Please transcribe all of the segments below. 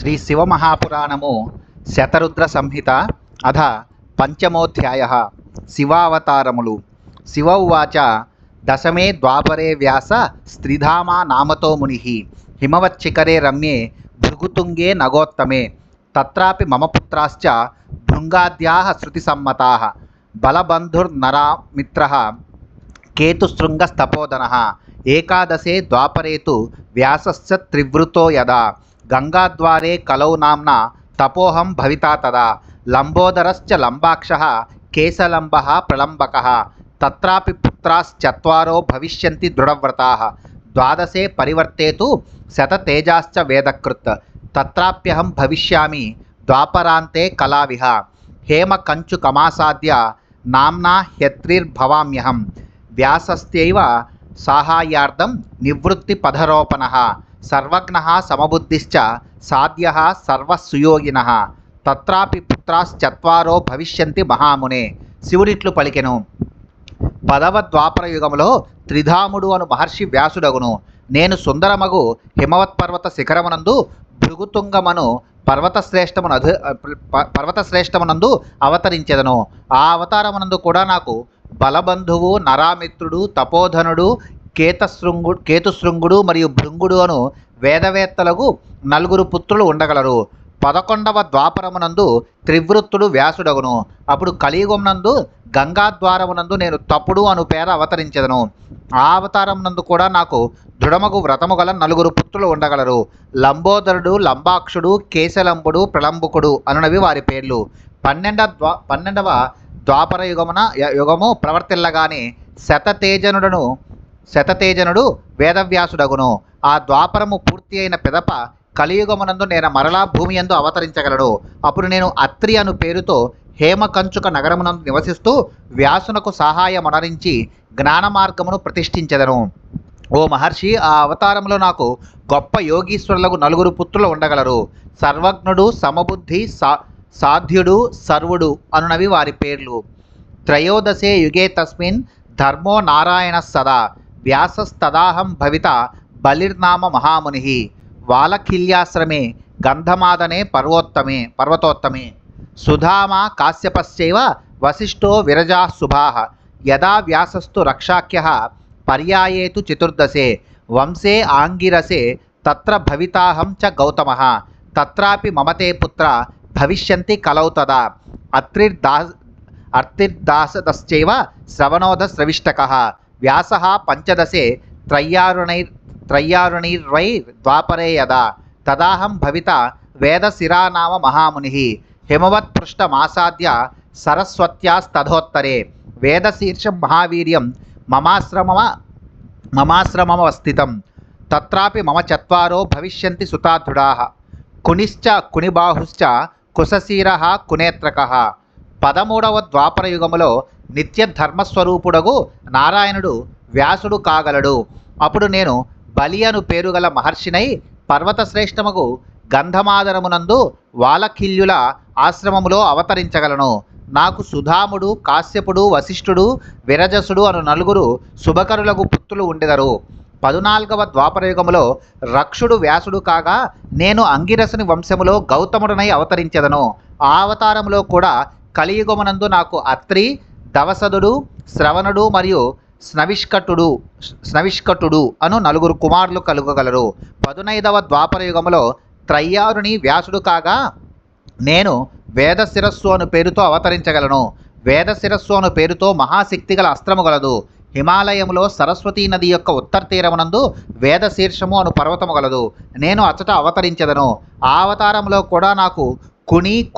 శ్రీ శివమహాపురాణము శతరుద్ర సంహిత అథ పంచమోధ్యాయ శివావతారములు. శివ ఉవాచ దశమే ద్వాపరే వ్యాస స్త్రీధామా నామతో ముని హిమవచ్చికరే రమ్యే భృగుతుంగే నగోత్తమే తత్రాపి మమ పుత్రాశ్చ భృంగాద్యాః శృతిసమ్మతాః బలబంధుర్నరామిత్రః కేతుశృంగస్తపోధనః ఏకాదశే ద్వాపరే తు వ్యాసశ్చ త్రివృతో యదా గంగాద్వారే కలౌ నామ్నా తపోహం భవితా తదా లంబోదరశ్చ లంబాక్షః కేశలంబః ప్రలంబకః తత్రాపి పుత్రాశ్చత్వారో భవిష్యంతి దృఢవ్రతాః ద్వాదశే పరివర్తేతు శతతేజాశ్చ వేదకృత్ తత్రాప్యహం భవిష్యామి ద్వాపరాంతే కళావిహ హేమకంచుకమాసాద్య నామ్నా హ్యత్రిర్భవామ్యహం వ్యాసస్యైవ సాహాయార్థం నివృత్తిపథరోపణః సర్వజ్ఞః సమబుద్ధిశ్చ సాధ్యః సర్వసుయోగినః తత్రాపి పుత్రాశ్చత్వారో భవిష్యంతి మహామునే. శివుడిట్లు పలికెను. పదవ ద్వాపర యుగములో త్రిధాముడు అను మహర్షి వ్యాసుడగును. నేను సుందరమగు హిమవత్పర్వత శిఖరమునందు భృగుతుంగమను పర్వతశ్రేష్టమునందు అవతరించెదను. ఆ అవతారమునందు కూడా నాకు బలబంధువు, నరామిత్రుడు, తపోధనుడు, కేతుశృంగుడు మరియు భృంగుడు అను వేదవేత్తలకు నలుగురు పుత్రులు ఉండగలరు. 11వ ద్వాపరమునందు త్రివృత్తుడు వ్యాసుడగును. అప్పుడు కలియుగమునందు గంగాద్వారమునందు నేను తప్పుడు అను పేర అవతరించెదను. ఆ అవతారమునందు కూడా నాకు దృఢమగు వ్రతము గల నలుగురు పుత్రులు ఉండగలరు. లంబోదరుడు, లంబాక్షుడు, కేశలంబుడు, ప్రలంబకుడు అనునవి వారి పేర్లు. 12వ ద్వాపర యుగము ప్రవర్తిల్లగానే శతతేజనుడు వేదవ్యాసుడగును. ఆ ద్వాపరము పూర్తి అయిన పిదప కలియుగమునందు నేను మరలా భూమి యందు అవతరించగలడు. అప్పుడు నేను అత్రి అను పేరుతో హేమకంచుక నగరమునందు నివసిస్తూ వ్యాసునకు సహాయమునరించి జ్ఞాన మార్గమును ప్రతిష్ఠించెదను. ఓ మహర్షి, ఆ అవతారంలో నాకు గొప్ప యోగీశ్వరులకు నలుగురు పుత్రులు ఉండగలరు. సర్వజ్ఞుడు, సమబుద్ధి, సాధ్యుడు, సర్వుడు అనునవి వారి పేర్లు. త్రయోదశే యుగే తస్మిన్ ధర్మో నారాయణ సదా వ్యాసస్తదాహం భవిత బలిర్నామ మహాముని వాలకిల్యాశ్రమే గంధమాదనే పర్వతోత్తమే సుధామా కాశ్యపశ్చైవ వసిష్ఠో విరజా శుభాః యదా వ్యాసస్తు రక్షాఖ్యః పర్యాయేతు చతుర్దశే వంశే ఆంగిరసే తత్ర భవితాహం చ గౌతమః తత్రాపి మమతే పుత్ర భవిష్యంతి కలౌ తదా అర్తిర్దాసదశ్చైవ శ్రవణోదస్రవిష్టకః వ్యాసః పంచదశే త్రయ్యారుణైర్వై ద్వాపరే యదా తదాహం భవిత వేదశిరానామ మహాముని హిమవత్పృష్టమాసాద్య సరస్వత్యాస్తథోత్తరే వేదశీర్షం మహావీర్యం మమాశ్రమమవస్థితం తత్రాపి మమ చత్వారో భవిష్యంతి సుతాధృడాః కునిశ్చ కునిబాహుశ్చ కుశశీరః కునేత్రకః. 13వ ద్వాపర యుగములో నిత్య ధర్మస్వరూపుడగు నారాయణుడు వ్యాసుడు కాగలడు. అప్పుడు నేను బలి అను పేరుగల మహర్షినై పర్వతశ్రేష్టముగు గంధమాదనమునందు వాలకిల్యుల ఆశ్రమములో అవతరించగలను. నాకు సుధాముడు, కాశ్యపుడు, వశిష్ఠుడు, విరజసుడు అను నలుగురు శుభకరులకు పుత్రులు ఉండెదరు. 14వ ద్వాపరయుగములో రక్షుడు వ్యాసుడు కాగా నేను అంగిరసుని వంశములో గౌతముడనై అవతరించెదను. ఆ అవతారములో కూడా కలియుగమునందు నాకు అత్రి, దవసదుడు, శ్రవణుడు మరియు స్నవిష్కటుడు అను నలుగురు కుమారులు కలుగగలరు. 15వ ద్వాపర యుగములో త్రయ్యారుని వ్యాసుడు కాగా నేను వేదశిరస్సు అను పేరుతో అవతరించగలను. వేదశిరస్సు అను పేరుతో మహాశక్తి గల అస్త్రము గలదు. హిమాలయములో సరస్వతీ నది యొక్క ఉత్తర తీరమునందు వేదశీర్షము అను పర్వతము గలదు. నేను అచ్చట అవతరించెదను. ఆ అవతారంలో కూడా నాకు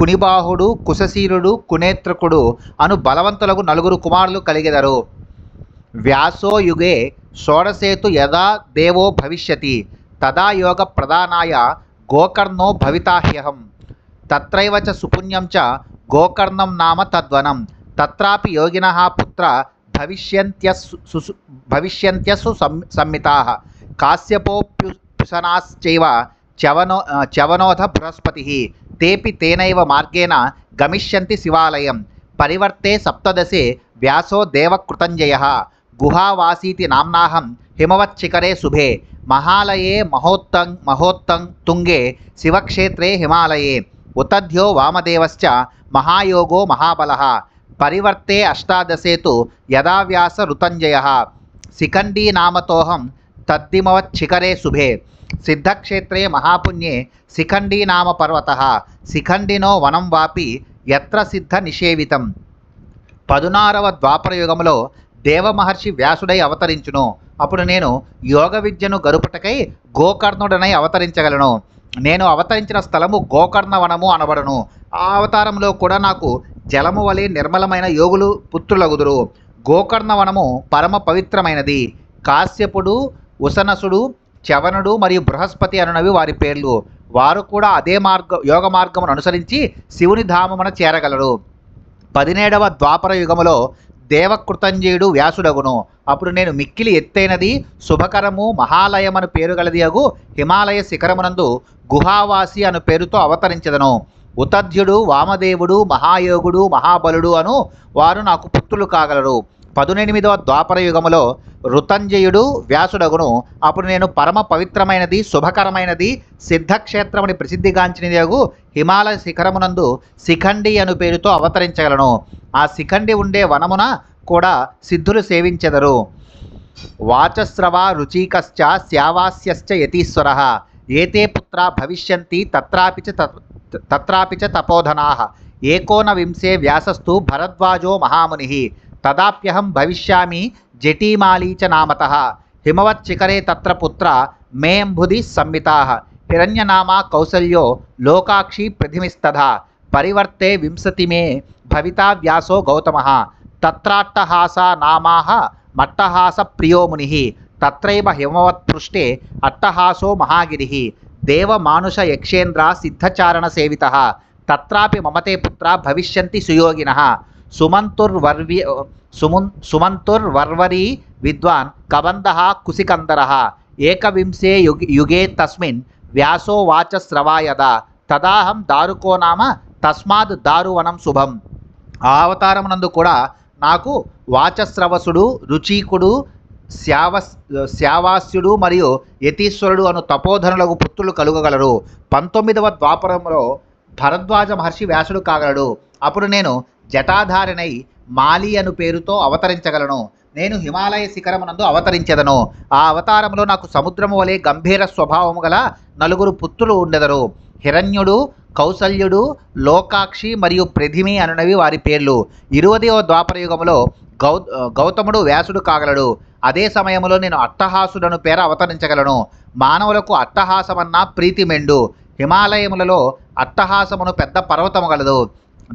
కునిబాహుడు, కుశశీరుడు, కునేత్రకుడు అను బలవంతులకు నలుగురు కుమారులు కలిగెదరు. వ్యాసో యుగే షోడశేతు యదా దేవో భవిష్యతి తదా యోగ ప్రధానాయ గోకర్ణో భవితాహ్యహం తత్రైవ చ సుపుణ్యం చ గోకర్ణం నామ తద్వనం తత్రాపి యోగినః పుత్ర భవిష్యంత్యసు సంమితాః కాశ్యపోప్యుషనాశ్చైవ చవనోధ బృహస్పతిః తేపి తేనైవ మార్గేణ గమిష్యంతి శివాలయం. పరివర్తే సప్తదశే వ్యాసో దేవకృతంజయః గుహావాసీతి నామ్నాహం హిమవచ్చికరే శుభే మహాలయే మహోత్తంగే శివక్షేత్రే హిమాలయే ఉతధ్యో వామదేవశ్చ మహాయోగో మహాబలః పరివర్తే అష్టాదశే తు యదా వ్యాస ఋతంజయః శిఖండీ నామతోహం తద్దిమవచ్చికరే శుభే సిద్ధక్షేత్రే మహాపుణ్యే శిఖండీ నామ పర్వతః శిఖండినో వనం వాపి యత్ర సిద్ధ నిషేవితం 16వ ద్వాపర యుగంలో దేవమహర్షి వ్యాసుడై అవతరించును. అప్పుడు నేను యోగ విద్యను గరుపుటకై గోకర్ణుడనై అవతరించగలను. నేను అవతరించిన స్థలము గోకర్ణవనము అనబడును. ఆ అవతారంలో కూడా నాకు జలము వలె నిర్మలమైన యోగులు పుత్రులగుదురు. గోకర్ణవనము పరమ పవిత్రమైనది. కాశ్యపుడు, ఉసనసుడు, చవనుడు మరియు బృహస్పతి అనునవి వారి పేర్లు. వారు కూడా అదే యోగ మార్గమును అనుసరించి శివుని ధామమున చేరగలరు. 17వ ద్వాపర యుగములో దేవకృతంజయుడు వ్యాసుడగును. అప్పుడు నేను మిక్కిలి ఎత్తైనది శుభకరము మహాలయమను పేరు గలదియగు హిమాలయ శిఖరమునందు గుహావాసి అను పేరుతో అవతరించదను. ఉతధ్యుడు, వామదేవుడు, మహాయోగుడు, మహాబలుడు అను వారు నాకు పుత్రులు కాగలరు. 18వ ద్వాపర యుగములో ఋతంజయుడు వ్యాసుడగును. అప్పుడు నేను పరమ పవిత్రమైనది శుభకరమైనది సిద్ధక్షేత్రముని ప్రసిద్ధిగాంచినదియగు హిమాలయ శిఖరమునందు శిఖండి అను పేరుతో అవతరించగలను. ఆ శిఖండి ఉండే వనమున కూడా సిద్ధులు సేవించెదరు. వాచస్రవ రుచికశ్చ శ్యావాస్యశ్చ యతీశ్వరః ఏతే పుత్రా భవిష్యంతి తత్రాపి చ తపోధనాః ఏకోనవింశే వ్యాసస్తు భరద్వాజో మహామునిః తదాప్యహం భవిష్యామి జటీమాలీ చ నామతః హిమవచ్చికరే తత్ర పుత్ర మేంబుధి సంమితాః హిరణ్యనామా కౌసల్యో లోకాక్షి పృథిమిస్తథా పరివర్తే వింశతి మే భవితా వ్యాసో గౌతమః తత్రాట్టహాసా నామాః మట్టహాస ప్రియో మునిః తత్రైవ హిమవత్పృష్టే అట్టహాసో మహాగిరిః దేవమానుష యక్షేంద్ర సిద్ధచారణ సేవితః తత్రాపి మమతే పుత్ర భవిష్యంతి సుయోగినః సుమంతుర్వర్వరీ విద్వాన్ కబంధః కుశికందరః ఏకవింశే యుగే తస్మిన్ వ్యాసో వాచస్రవాయద తదాహం దారుకో నామ తస్మాద్ దారువనం శుభం. ఆ అవతారమునందు కూడా నాకు వాచస్రవసుడు, రుచీకుడు, శ్యావాస్యుడు మరియు యతీశ్వరుడు అను తపోధనులకు పుత్రులు కలుగగలరు. 19వ ద్వాపరంలో భరద్వాజ మహర్షి వ్యాసుడు కాగలడు. అప్పుడు నేను జటాధారినై మాలి అను పేరుతో అవతరించగలను. నేను హిమాలయ శిఖరమునందు అవతరించెదను. ఆ అవతారంలో నాకు సముద్రము వలె గంభీర స్వభావము గల 4 పుత్రులు ఉండెదరు. హిరణ్యుడు, కౌసల్యుడు, లోకాక్షి మరియు ప్రథిమి అనునవి వారి పేర్లు. 20వ ద్వాపర యుగములో గౌతముడు వ్యాసుడు కాగలడు. అదే సమయంలో నేను అట్టహాసుడను పేర అవతరించగలను. మానవులకు అట్టహాసమన్నా ప్రీతి మెండు. హిమాలయములలో అట్టహాసమును పెద్ద పర్వతము గలదు.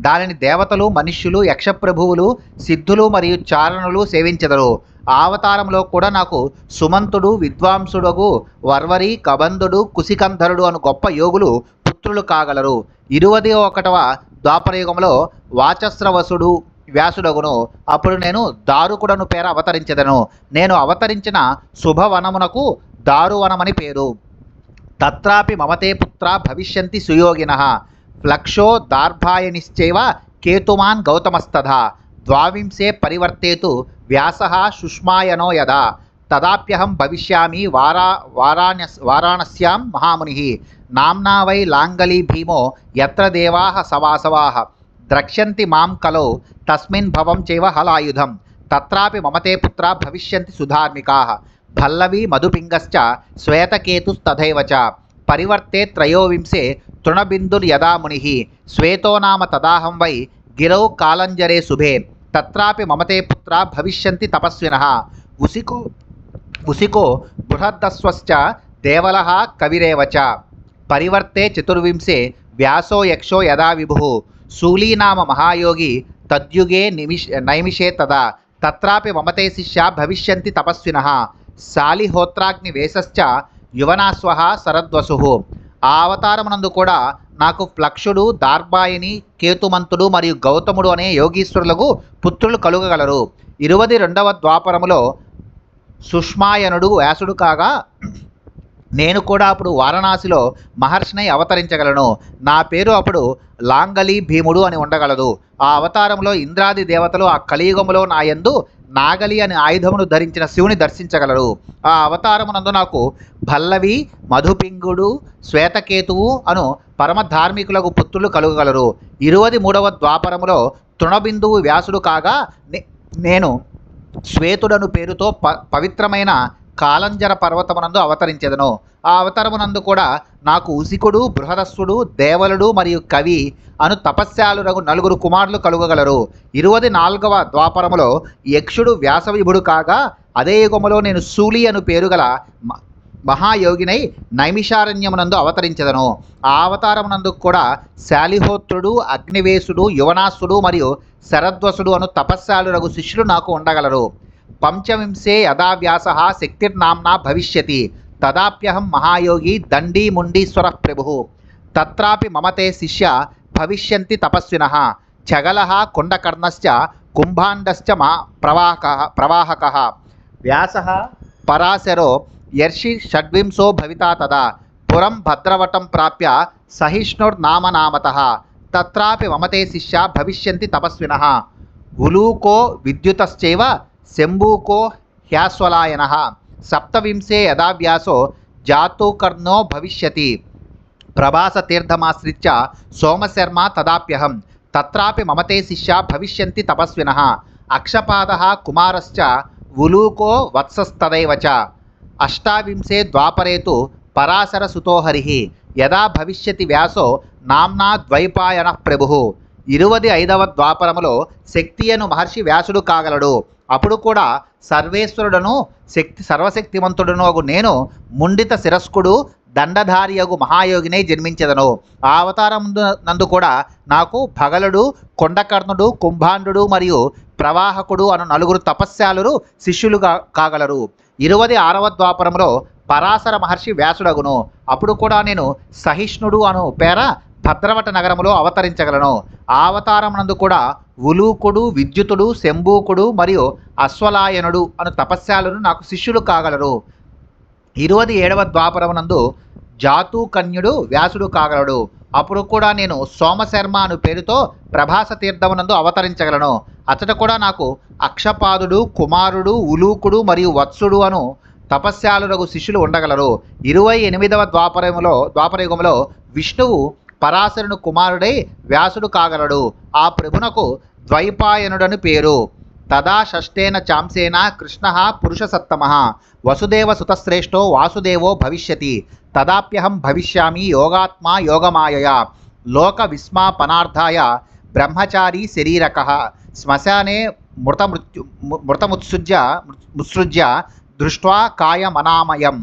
దానిని దేవతలు, మనుష్యులు, యక్షప్రభువులు, సిద్ధులు మరియు చారణులు సేవించెదరు. ఆ అవతారంలో కూడా నాకు సుమంతుడు, విద్వాంసుడగు వర్వరి, కబంధుడు, కుశికంధరుడు అను గొప్ప యోగులు పుత్రులు కాగలరు. 21వ ద్వాపరయుగంలో వాచస్రవసుడు వ్యాసుడగును. అప్పుడు నేను దారుకుడను పేర అవతరించెదను. నేను అవతరించిన శుభవనమునకు దారువనమని పేరు. తత్రాపి మమతే పుత్ర భవిష్యంతి సుయోగినః ఫ్లక్షో దార్భాయనిశ్చైవ కేతుమాన్ గౌతమస్తథా ద్వావింశే పరివర్తేతు వ్యాసః సుష్మాయనో యదా తదాప్యహం భవిష్యామి వారాణస్యాం మహామునిః నామ్నా వై లాంగలీ భీమో యత్ర దేవాః సవాసవాః ద్రక్ష్యంతి మాం కలౌ తస్మిన్ భవం చైవ హలాయుధం తత్రాపి మమతే పుత్ర భవిష్యంతి సుధార్మికాః పల్లవి మధుపింగశ్చ శ్వేతకేతుస్తథైవ చ పరివర్తే త్రయోవింశే తృణబిందుర్యదా మునిః శ్వేతో నామ తదాహం వై గిరౌ కాలంజరే శుభే తత్రాపి మమతే పుత్ర భవిష్యంతి తపస్వినః ఉసికో బృహద్దస్వశ్చ దేవలః కవిరేవ చ పరివర్తే చతుర్వింశే వ్యాసో యక్షో యదా విభుః శూలీ నామ మహాయోగి తద్యుగే నైమిషే తదా తత్రాపి మమతే శిష్యా భవిష్యంతి తపస్వినః శాలిహోత్రాగ్నివేశశ్చ యువనాశ్వః శరద్వసుః. ఆ అవతారమునందు కూడా నాకు ఫ్లక్షుడు, దార్బాయిని, కేతుమంతుడు మరియు గౌతముడు అనే యోగీశ్వరులకు పుత్రులు కలుగగలరు. 22వ ద్వాపరములో సుష్మాయనుడు వ్యాసుడు కాగా నేను కూడా అప్పుడు వారణాసిలో మహర్షినై అవతరించగలను. నా పేరు అప్పుడు లాంగలి భీముడు అని ఉండగలదు. ఆ అవతారంలో ఇంద్రాది దేవతలు ఆ కలియుగములో నా యందు నాగలి అనే ఆయుధమును ధరించిన శివుని దర్శించగలరు. ఆ అవతారమునందు నాకు భల్లవి, మధుపింగుడు, శ్వేతకేతువు అను పరమ ధార్మికులకు పుత్రులు కలుగగలరు. 23వ ద్వాపరములో తృణబిందువు వ్యాసుడు కాగా నేను శ్వేతుడను పేరుతో పవిత్రమైన కాలంజర పర్వతమునందు అవతరించెదను. ఆ అవతారమునందు కూడా నాకు ఉసికుడు, బృహదస్సుడు, దేవలుడు మరియు కవి అను తపస్యాలురగు 4 కుమారులు కలుగగలరు. 24వ ద్వాపరములో యక్షుడు వ్యాసవిభుడు కాగా అదే యుగములో నేను శూలి అను పేరుగల మహాయోగినై నైమిషారణ్యమునందు అవతరించెదను. ఆ అవతారమునందు కూడా శాలిహోత్రుడు, అగ్నివేశుడు, యువనాసుడు మరియు శరద్వసుడు అను తపస్యాలురగు శిష్యులు నాకు ఉండగలరు. పంచవింశే యదా వ్యాస శక్తిర్నామ్నా భవిష్యతి తదాప్యహం మహాయోగి దండీ ముండీశ్వర ప్రభు తత్రాపి మమతే శిష్య భవిష్యంతి తపస్వినః చగలః కుండకర్ణశ్చ కుంభాండశ్చ మా ప్రవాహకః వ్యాసః పరాశరో యర్షి షడ్వింశో భవితా తదా పురం భద్రవటం ప్రాప్య సహిష్ణుర్నామనామతః తత్రాపి మమతే శిష్య భవిష్యంతి తపస్వినః ఉలూకో విద్యుతశ్చైవ శంభూకో హ్యాస్వలాయనః సప్తవింశే యదా వ్యాసో జాతూకర్ణో భవిష్యతి ప్రభాసతీర్థమాశ్రిత్య సోమశర్మ తదాప్యహం తత్రాపి మమతే శిష్య భవిష్యంతి తపస్వినః అక్షపాదః కుమారశ్చ ఉలూకో వత్సస్తదైవ చ అష్టావింశే ద్వాపరే తు పరాశరసుతో హరిః యదా భవిష్యతి వ్యాసో నామ్నా ద్వైపాయనః ప్రభుః 25వ ద్వాపరములో శక్తి అను మహర్షి వ్యాసుడు కాగలడు. అప్పుడు కూడా సర్వేశ్వరుడను సర్వశక్తిమంతుడును అగు నేను ముండిత శిరస్కుడు దండధారియగు మహాయోగినై జన్మించెదను. ఆ అవతారం నందు కూడా నాకు భగలుడు, కొండకర్ణుడు, కుంభాండు మరియు ప్రవాహకుడు అను 4 తపస్యాలురు శిష్యులు కాగలరు. 26వ ద్వాపరంలో పరాశర మహర్షి వ్యాసుడగును. అప్పుడు కూడా నేను సహిష్ణుడు అను పేర భద్రవట నగరములో అవతరించగలను. ఆ అవతారం నందు కూడా ఉలూకుడు, విద్యుతుడు, శంభూకుడు మరియు అశ్వలాయనుడు అను తపస్యాలను నాకు శిష్యులు కాగలరు. 27వ ద్వాపరమునందు జాతూకన్యుడు వ్యాసుడు కాగలడు. అప్పుడు కూడా నేను సోమశర్మ అను పేరుతో ప్రభాస తీర్థమునందు అవతరించగలను. అతడు కూడా నాకు అక్షపాదుడు, కుమారుడు, ఉలూకుడు మరియు వత్సుడు అను తపస్యాలురగు శిష్యులు ఉండగలరు. 28వ ద్వాపరయుగములో విష్ణువు పరాశరుని కుమారుడై వ్యాసుడు కాగలడు. ఆ ప్రభునకు ద్వైపాయనుడని పేరు. తదా షష్ఠేన చాంసేన కృష్ణ పురుష సత్తమః వసుదేవ సుతశ్రేష్టో వాసుదేవో భవిష్యతి తదాప్యహం భవిష్యామి యోగాత్మా యోగమాయయా లోక విస్మాపనార్థాయ బ్రహ్మచారీ శరీరకః శ్మశానే మృతముత్సృజ్య దృష్ట్వా కాయమనామయం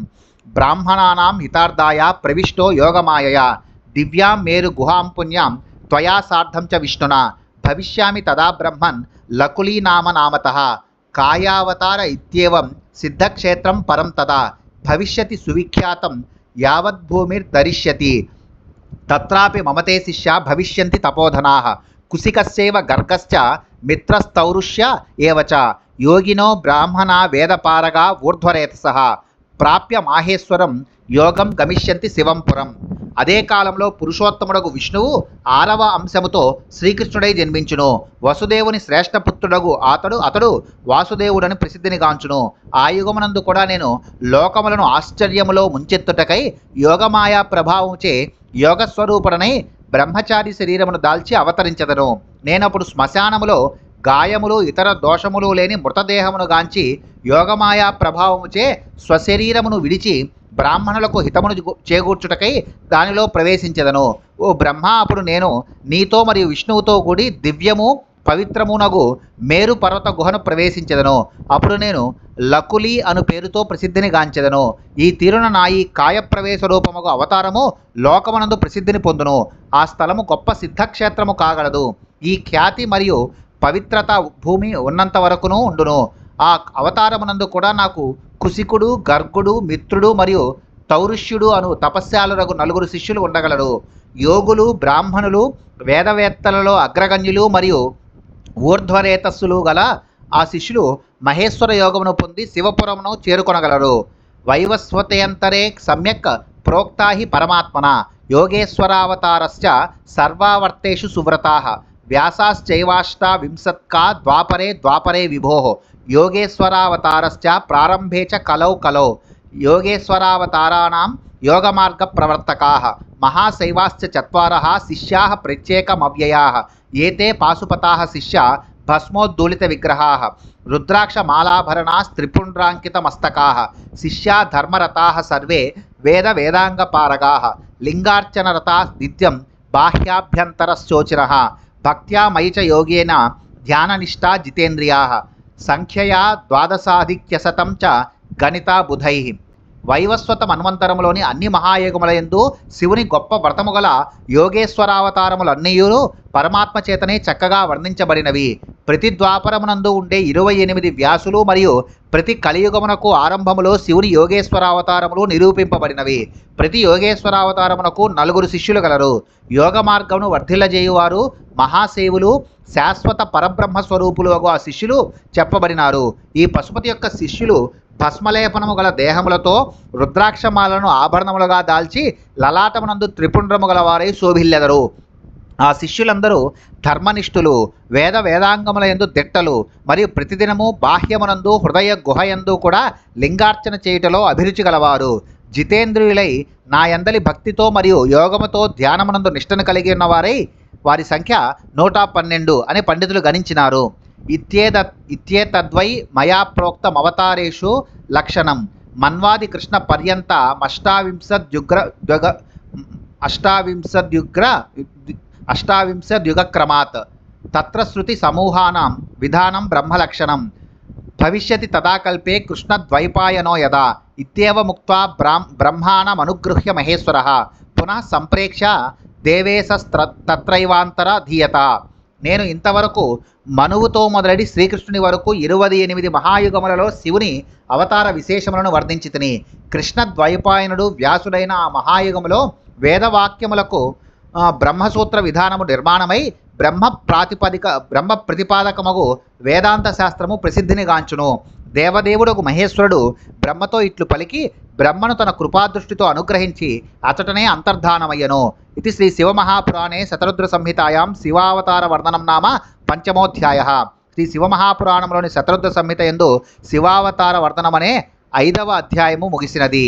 బ్రాహ్మణానాం హితార్థాయ ప్రవిష్టో యోగమాయయా దివ్యాం మేరు గుహాం పుణ్యాం త్వయా సార్ధం చ విష్ణునా భవిష్యామి తదా బ్రహ్మన్ లకులీనామనామతః కాయావతార ఇత్యేవం సిద్ధక్షేత్రం పరం తదా భవిష్యతి సువిఖ్యాతం యావద్భూమిర్ధరిష్యతి తత్రాపి మమతే శిష్య భవిష్యంతి తపోధనాః కుసికస్యైవ గర్గశ్చ మిత్రస్తౌరుష్య ఏవ చ యోగినో బ్రాహ్మణా వేదపారగా ఊర్ధ్వరేతసః ప్రాప్య మాహేశ్వరం యోగం గమిష్యంతి శివం పురం. అదే కాలంలో పురుషోత్తముడగు విష్ణువు 6వ అంశముతో శ్రీకృష్ణుడై జన్మించును. వసుదేవుని శ్రేష్టపుత్రుడగు అతడు వాసుదేవుడని ప్రసిద్ధిని గాంచును. ఆ యుగమునందు కూడా నేను లోకములను ఆశ్చర్యములో ముంచెత్తుటకై యోగమాయా ప్రభావముచే యోగస్వరూపుడనై బ్రహ్మచారి శరీరమును దాల్చి అవతరించదను. నేనప్పుడు శ్మశానములో గాయములు ఇతర దోషములు లేని మృతదేహమును గాంచి యోగమాయా ప్రభావముచే స్వశరీరమును విడిచి బ్రాహ్మణులకు హితమును చేకూర్చుటకై దానిలో ప్రవేశించెదను. ఓ బ్రహ్మ, అప్పుడు నేను నీతో మరియు విష్ణువుతో కూడి దివ్యము పవిత్రమునగు మేరు పర్వత గుహను ప్రవేశించెదను. అప్పుడు నేను లకులి అను పేరుతో ప్రసిద్ధిని గాంచెదను. ఈ తీరున నా ఈ కాయప్రవేశ రూపముగు అవతారము లోకమునందు ప్రసిద్ధిని పొందును. ఆ స్థలము గొప్ప సిద్ధక్షేత్రము కాగలదు. ఈ ఖ్యాతి మరియు పవిత్రత భూమి ఉన్నంత వరకును ఉండును. ఆ అవతారమునందు కూడా నాకు కుసికుడు, గర్గుడు, మిత్రుడు మరియు తౌరుష్యుడు అను తపస్యాలురగు 4 శిష్యులు ఉండగలరు. యోగులు, బ్రాహ్మణులు, వేదవేత్తలలో అగ్రగణ్యులు మరియు ఊర్ధ్వరేతస్సులు గల ఆ శిష్యులు మహేశ్వర యోగమును పొంది శివపురమును చేరుకొనగలరు. వైవస్వతేంతరే సమ్యక్ ప్రోక్తా హి పరమాత్మన యోగేశ్వరావతారస్య సర్వావర్తేషు సువ్రతాః వ్యాసాశ్చైవాష్టావింశత్కా ద్వాపరే విభోః యోగేశ్వరావతారస్య ప్రారంభే చ కలౌ యోగేశ్వరావతారాణాం యోగమార్గ ప్రవర్తకాః మహాశైవాశ్చ చత్వారः శిష్యాः ప్రత్యేకమవ్యయాः ఏతే పాశుపతాः శిష్యా భస్మోద్దూలిత విగ్రహాः రుద్రాక్షమాలాభరణాస్త్రిపుండ్రాంకితమస్తకాः శిష్యా ధర్మరతాः సర్వే వేదాంగపారగాः లింగార్చనరతా నిత్యం బాహ్యాభ్యంతరశోచినः భక్త్యా మయి చ యోగేన ధ్యాననిష్టా జితేంద్రియాः సంఖ్యయా ద్వాదశాధిక్యశతం చ గణితా బుధైః. వైవస్వత మన్వంతరములోని అన్ని మహాయోగములయందు శివుని గొప్ప వ్రతముగల యోగేశ్వరావతారములన్నీయులు పరమాత్మ చేతనే చక్కగా వర్ణించబడినవి. ప్రతి ద్వాపరమునందు ఉండే 28 వ్యాసులు మరియు ప్రతి కలియుగమునకు ఆరంభములో శివుని యోగేశ్వరావతారములు నిరూపింపబడినవి. ప్రతి యోగేశ్వరావతారమునకు 4 శిష్యులు గలరు. యోగ మార్గమును వర్ధిల్లజేయువారు మహాశైవులు, శాశ్వత పరబ్రహ్మ స్వరూపులు ఆ శిష్యులు చెప్పబడినారు. ఈ పశుపతి యొక్క శిష్యులు భస్మలేపనము గల దేహములతో రుద్రాక్షమాలను ఆభరణములుగా దాల్చి లలాటమునందు త్రిపుండ్రము గలవారై శోభిల్లెదరు. ఆ శిష్యులందరూ ధర్మనిష్ఠులు, వేదాంగముల యందు దిట్టలు మరియు ప్రతిదినము బాహ్యమునందు హృదయ గుహయందు కూడా లింగార్చన చేయుటలో అభిరుచి గలవారు. జితేంద్రియులై నా యందలి భక్తితో మరియు యోగముతో ధ్యానమునందు నిష్టను కలిగి ఉన్నవారై వారి సంఖ్య 112 అని పండితులు గణించినారు. ఇత్యేతద్వై మయా ప్రోక్తమవతారేషు లక్షణం మన్వాది కృష్ణ అష్టావింశద్యుగక్రమాత్ తత్ర శృతి సమూహానాం విధానం బ్రహ్మలక్షణం భవిష్యతి తదాకల్పే కృష్ణద్వైపాయనో యదా ఇత్యేవ ముక్త్వా బ్రహ్మాణమనుగృహ్య మహేశ్వరః పునః సంప్రేక్ష దేవేశస్తత్రైవాంతర ధీయత. నేను ఇంతవరకు మనువుతో మొదలడి శ్రీకృష్ణుని వరకు 28 మహాయుగములలో శివుని అవతార విశేషములను వర్ణించితిని. కృష్ణ ద్వైపాయనుడు వ్యాసుడైన ఆ మహాయుగములో వేదవాక్యములకు బ్రహ్మసూత్ర విధానము నిర్మాణమై బ్రహ్మ ప్రతిపాదకమగు వేదాంత శాస్త్రము ప్రసిద్ధినిగాంచును. దేవదేవుడకు మహేశ్వరుడు బ్రహ్మతో ఇట్లు పలికి బ్రహ్మను తన కృపాదృష్టితో అనుగ్రహించి అచటనే అంతర్ధానమయ్యను. ఇది శ్రీ శివమహాపురాణే శతరుద్ర సంహితాయాం శివావతార వర్ణనం నామ పంచమోధ్యాయః. శ్రీ శివమహాపురాణంలోని శతరుద్ర సంహిత యందు శివావతార వర్ణనమనే 5వ అధ్యాయము ముగిసినది.